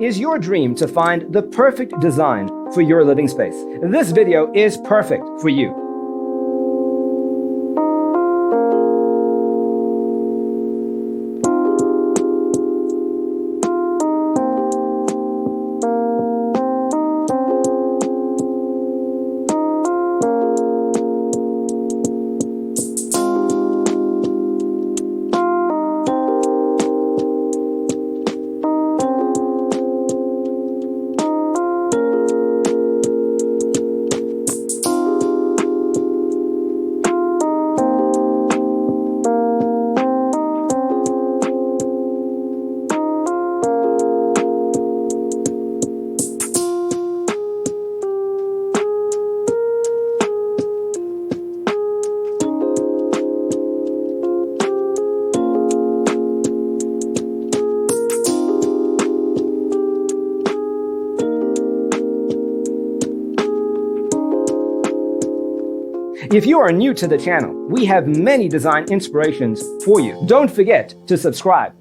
Is your dream to find the perfect design for your living space? This video is perfect for you. If you are new to the channel, we have many design inspirations for you. Don't forget to subscribe.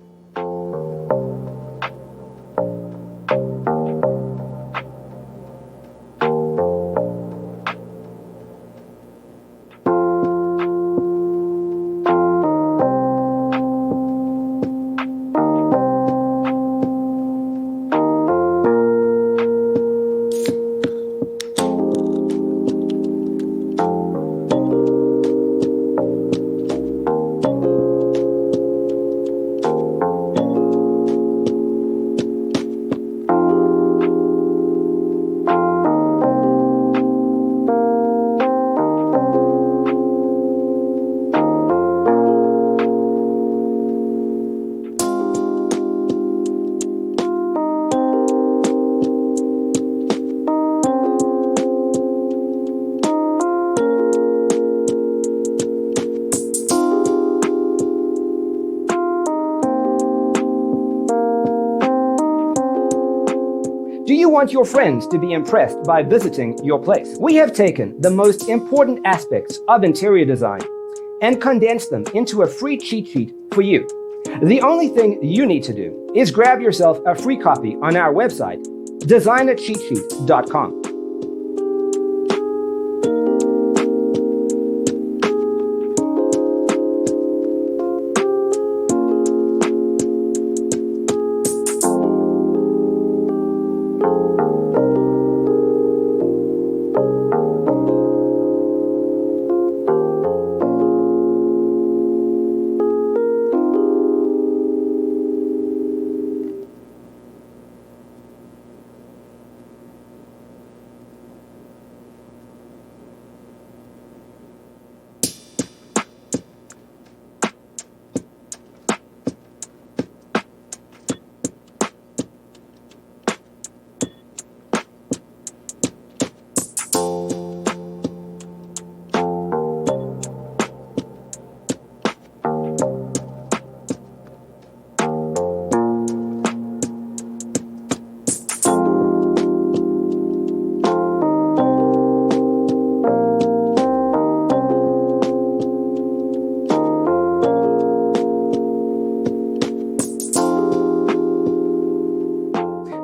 Do you want your friends to be impressed by visiting your place? We have taken the most important aspects of interior design and condensed them into a free cheat sheet for you. The only thing you need to do is grab yourself a free copy on our website, designercheatsheet.com.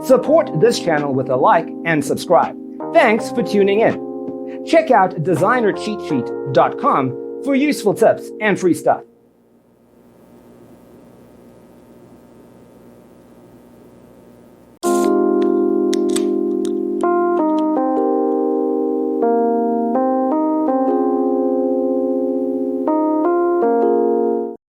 Support this channel with a like and subscribe. Thanks for tuning in. Check out designercheatsheet.com for useful tips and free stuff.